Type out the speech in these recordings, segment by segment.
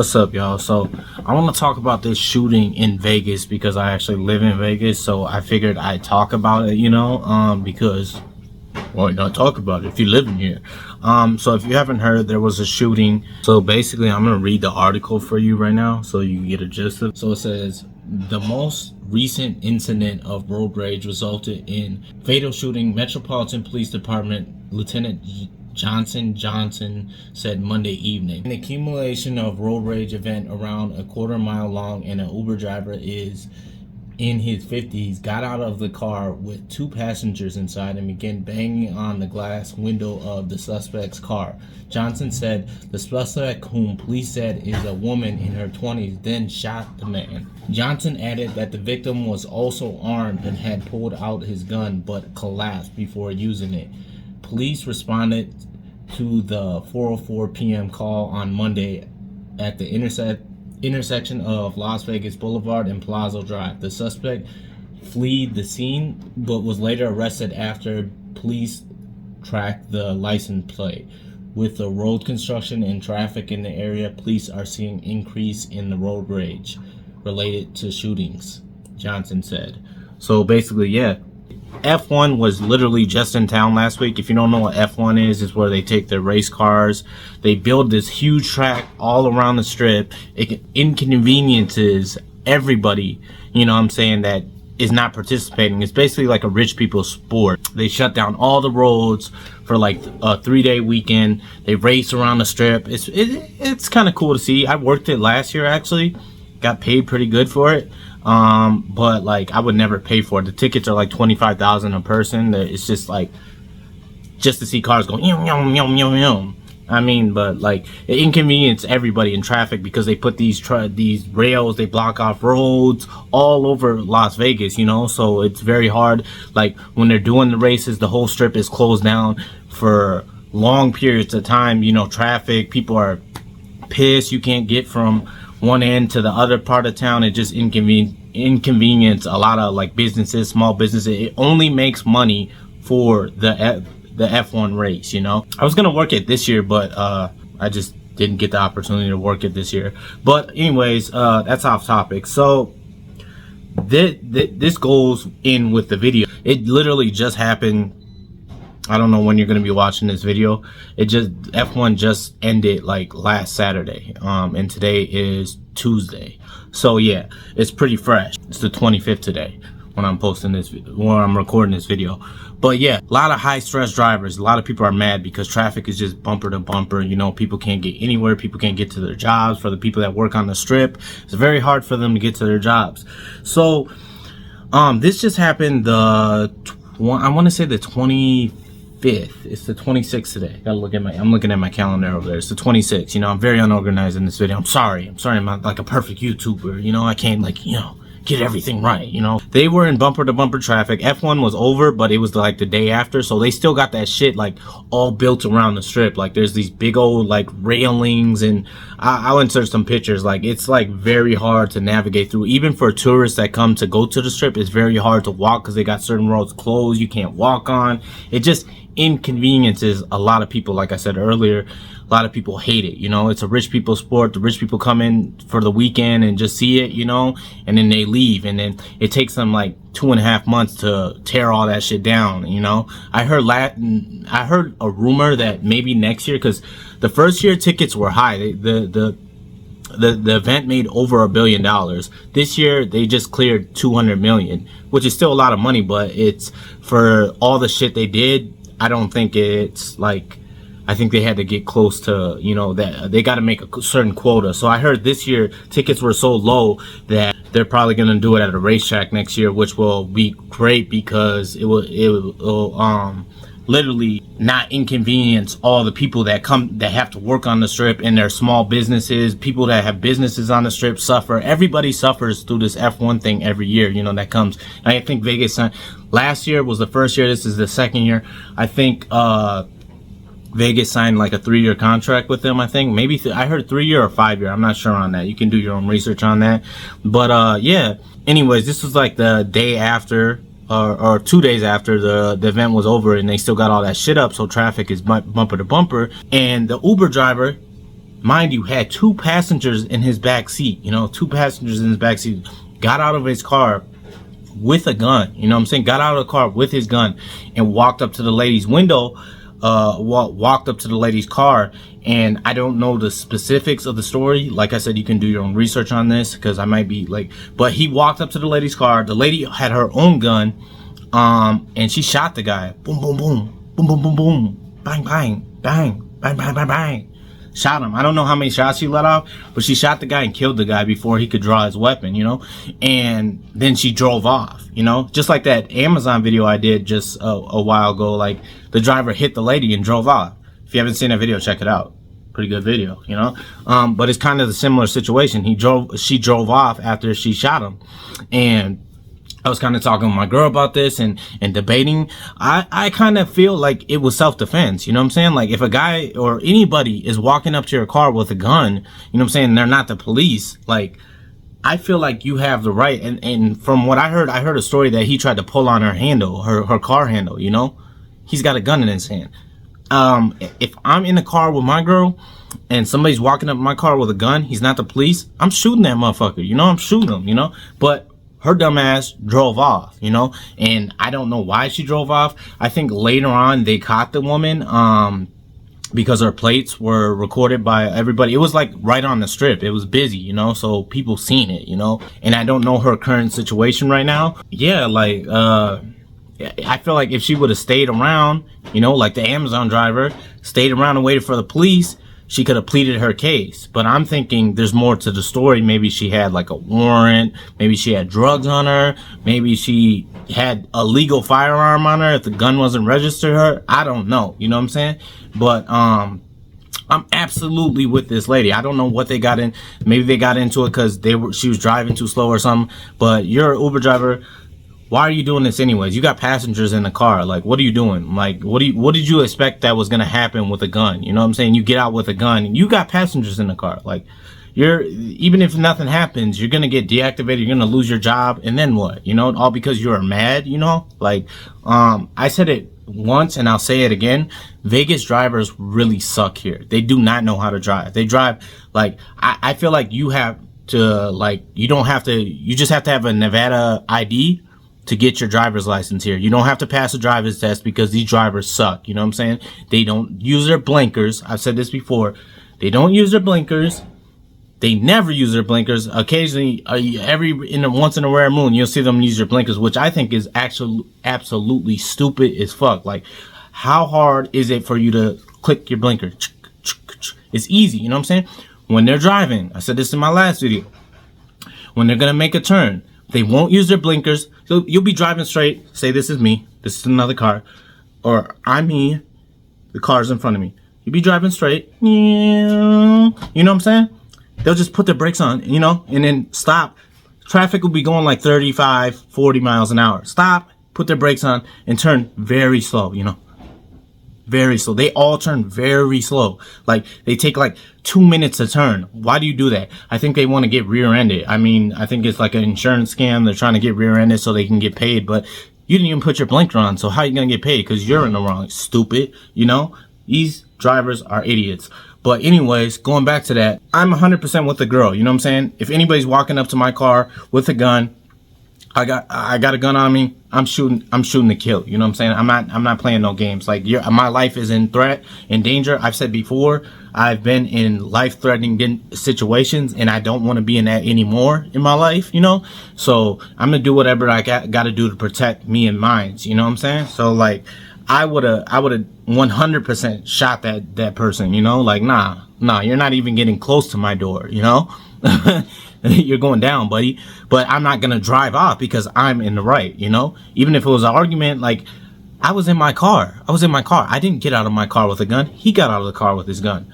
What's up, y'all? So I want to talk about this shooting in Vegas because I actually live in Vegas, so I figured I'd talk about it, because why not talk about it if you live in here? So if you haven't heard, there was a shooting. So basically, I'm gonna read the article for you right now so you can get a gist of it. So it says the most recent incident of road rage resulted in fatal shooting. Metropolitan Police Department Lieutenant Johnson said Monday evening. An accumulation of road rage event around a quarter-mile long, and an Uber driver is in his 50s got out of the car with two passengers inside and began banging on the glass window of the suspect's car. Johnson said the suspect, whom police said is a woman in her 20s, then shot the man. Johnson added that the victim was also armed and had pulled out his gun but collapsed before using it. Police responded to the 4:04 p.m. call on Monday at the intersection of Las Vegas Boulevard and Plaza Drive. The suspect fled the scene but was later arrested after police tracked the license plate. With the road construction and traffic in the area, police are seeing increase in the road rage related to shootings, Johnson said. So basically, yeah, F1 was literally just in town last week. If you don't know what F1 is, it's where they take their race cars. They build this huge track all around the strip. It inconveniences everybody, that is not participating. It's basically like a rich people's sport. They shut down all the roads for like a 3-day weekend. They race around the strip. It's kind of cool to see. I worked it last year, actually. Got paid pretty good for it. But like I would never pay for it. The tickets are like $25,000 a person. It's just like just to see cars going yum yum yum yum yum. I mean, but like it inconveniences everybody in traffic because they put these rails, they block off roads all over Las Vegas, so it's very hard. Like when they're doing the races, the whole strip is closed down for long periods of time. Traffic, people are pissed. You can't get from one end to the other part of town. It just inconvenience a lot of like businesses, small businesses. It only makes money for the F1 race. I was gonna work it this year, but I just didn't get the opportunity to work it this year. But anyways, that's off topic. So this goes in with the video. It literally just happened. I don't know when you're going to be watching this video. F1 just ended like last Saturday. And today is Tuesday. So yeah, it's pretty fresh. It's the 25th today when I'm recording this video. But yeah, a lot of high stress drivers. A lot of people are mad because traffic is just bumper to bumper. People can't get anywhere. People can't get to their jobs. For the people that work on the strip, it's very hard for them to get to their jobs. So, this just happened I want to say the 25th. It's the 26th today. I'm looking at my calendar over there. It's the 26th. I'm very unorganized in this video. I'm sorry. I'm not like a perfect YouTuber. I can't get everything right. They were in bumper to bumper traffic. F1 was over, but it was like the day after. So they still got that shit like all built around the strip. Like there's these big old like railings, and I'll insert some pictures. Like it's like very hard to navigate through. Even for tourists that come to go to the strip, it's very hard to walk because they got certain roads closed. You can't walk on. It just inconveniences a lot of people. Like I said earlier, a lot of people hate it. It's a rich people sport. The rich people come in for the weekend and just see it, and then they leave, and then it takes them like 2.5 months to tear all that shit down. I heard a rumor that maybe next year, because the first year tickets were high. The event made over $1 billion. This year they just cleared 200 million, which is still a lot of money, but it's for all the shit they did. I don't think it's like, I think they had to get close to, that they got to make a certain quota. So I heard this year tickets were so low that they're probably going to do it at a racetrack next year, which will be great because it will literally not inconvenience all the people that have to work on the strip and their small businesses. People that have businesses on the strip suffer. Everybody suffers through this F1 thing every year, that comes. And I think Vegas last year was the first year. This is the second year. I think Vegas signed like a 3-year contract with them. I think maybe I heard 3-year or 5-year. I'm not sure on that. You can do your own research on that. But yeah. Anyways, this was like the day after or 2 days after the event was over, and they still got all that shit up. So traffic is bumper to bumper, and the Uber driver mind you, had two passengers in his back seat, you know, two passengers in his back seat, got out of his car with a gun, you know what I'm saying, got out of the car with his gun and walked up to the lady's window, walked up to the lady's car. And I don't know the specifics of the story. Like I said, you can do your own research on this, because I might be like, but he walked up to the lady's car. The lady had her own gun, and she shot the guy. Boom, boom, boom, boom, boom, boom, boom, bang, bang, bang, bang, bang, bang, bang. Shot him. I don't know how many shots she let off, but she shot the guy and killed the guy before he could draw his weapon, you know. And then she drove off, you know, just like that Amazon video I did just a while ago. Like, the driver hit the lady and drove off. If you haven't seen that video, check it out. Pretty good video, you know. But it's kind of the similar situation. She drove off after she shot him. And I was kind of talking with my girl about this and debating. I kind of feel like it was self-defense, you know what I'm saying? Like, if a guy or anybody is walking up to your car with a gun, you know what I'm saying, they're not the police, like, I feel like you have the right. And from what I heard a story that he tried to pull on her handle, her car handle, you know. He's got a gun in his hand. If I'm in the car with my girl and somebody's walking up my car with a gun, he's not the police, I'm shooting that motherfucker, you know, I'm shooting him, you know. But her dumb ass drove off, you know, and I don't know why she drove off. I think later on they caught the woman, because her plates were recorded by everybody. It was like right on the strip. It was busy, you know, so people seen it, you know. And I don't know her current situation right now. Yeah, like, I feel like if she would have stayed around, you know, like the Amazon driver, stayed around and waited for the police, she could have pleaded her case. But I'm thinking there's more to the story. Maybe she had like a warrant. Maybe she had drugs on her. Maybe she had a legal firearm on her if the gun wasn't registered to her. I don't know. You know what I'm saying? But, I'm absolutely with this lady. I don't know what they got in. Maybe they got into it because she was driving too slow or something. But you're an Uber driver. Why are you doing this anyways? You got passengers in the car. Like, what are you doing? Like, what did you expect that was going to happen with a gun? You know what I'm saying? You get out with a gun and you got passengers in the car. Like, even if nothing happens, you're going to get deactivated. You're going to lose your job. And then what? You know, all because you're mad, you know? Like, I said it once and I'll say it again. Vegas drivers really suck here. They do not know how to drive. They drive like, I feel like you have to, like, you just have to have a Nevada ID to get your driver's license here. You don't have to pass a driver's test because these drivers suck. You know what I'm saying? They don't use their blinkers. I've said this before. They don't use their blinkers. They never use their blinkers. Occasionally, once in a rare moon, you'll see them use their blinkers, which I think is actually absolutely stupid as fuck. Like, how hard is it for you to click your blinker? It's easy. You know what I'm saying? When they're driving, I said this in my last video, when they're going to make a turn, they won't use their blinkers. So you'll be driving straight. Say, this is me. This is another car. Or I'm me. The car's in front of me. You'll be driving straight. You know what I'm saying? They'll just put their brakes on, you know, and then stop. Traffic will be going like 35, 40 miles an hour. Stop, put their brakes on, and turn very slow, you know. Very slow. They all turn very slow. Like, they take like 2 minutes to turn. Why do you do that? I think they want to get rear-ended. I mean, I think it's like an insurance scam. They're trying to get rear-ended so they can get paid. But you didn't even put your blinker on. So how are you going to get paid? Because you're in the wrong. Stupid. You know? These drivers are idiots. But anyways, going back to that, I'm 100% with the girl. You know what I'm saying? If anybody's walking up to my car with a gun, I got a gun on me, I'm shooting to kill. You know what I'm saying? I'm not playing no games. Like, my life is in danger. I've said before, I've been in life-threatening situations, and I don't want to be in that anymore in my life, you know? So I'm gonna do whatever I got to do to protect me and mine. You know what I'm saying? So, like, I would have 100% shot that person, you know? Like, nah, you're not even getting close to my door, you know? You're going down, buddy. But I'm not gonna drive off because I'm in the right, you know? Even if it was an argument, like, I was in my car. I didn't get out of my car with a gun. He got out of the car with his gun.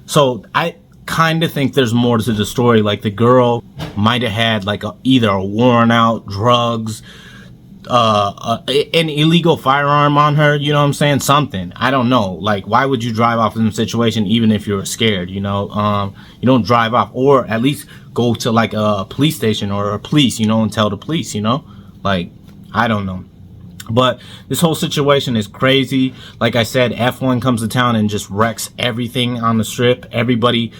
So I kind of think there's more to the story. Like, the girl might have had like either a warrant out, drugs, an illegal firearm on her, you know what I'm saying? Something. I don't know. Like, why would you drive off in a situation even if you're scared, you know? You don't drive off, or at least go to like a police station or a police, you know, and tell the police, you know? Like, I don't know. But this whole situation is crazy. Like I said, F1 comes to town and just wrecks everything on the strip. Everybody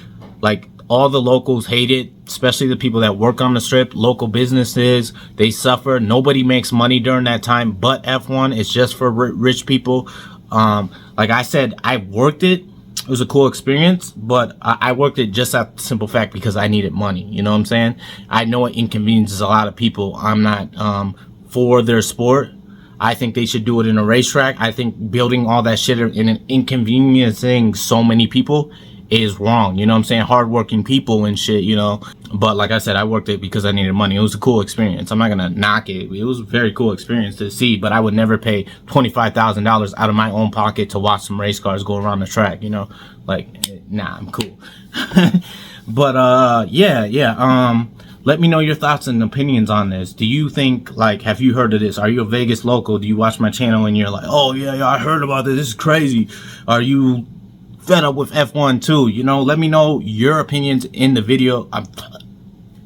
Like, all the locals hate it, especially the people that work on the strip. Local businesses, they suffer. Nobody makes money during that time but F1. It's just for rich people. Like I said, I worked it. It was a cool experience, but I worked it just at the simple fact because I needed money. You know what I'm saying? I know it inconveniences a lot of people. I'm not for their sport. I think they should do it in a racetrack. I think building all that shit in an inconveniencing so many people is wrong. You know what I'm saying? Hardworking people and shit, you know. But like I said, I worked it because I needed money. It was a cool experience. I'm not gonna knock it. It was a very cool experience to see, but I would never pay $25,000 out of my own pocket to watch some race cars go around the track, you know? Like, nah, I'm cool. But yeah. Let me know your thoughts and opinions on this. Do you think, like, have you heard of this? Are you a Vegas local? Do you watch my channel and you're like, oh yeah, I heard about this. This is crazy. Are you fed up with F1 too? You know, let me know your opinions in the video,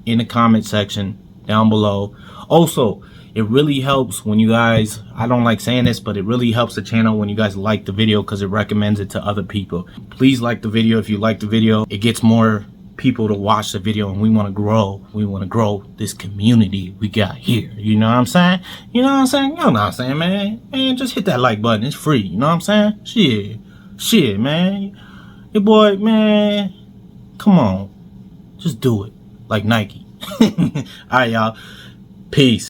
in the comment section down below. Also, it really helps when you guys, I don't like saying this, but it really helps the channel when you guys like the video because it recommends it to other people. Please like the video. If you like the video, it gets more people to watch the video, and we want to grow this community we got here. You know what I'm saying? You know what I'm saying? You know what I'm saying, man, just hit that like button. It's free. You know what I'm saying? Shit, man. Your boy, man, come on, just do it like Nike. All right, y'all, peace.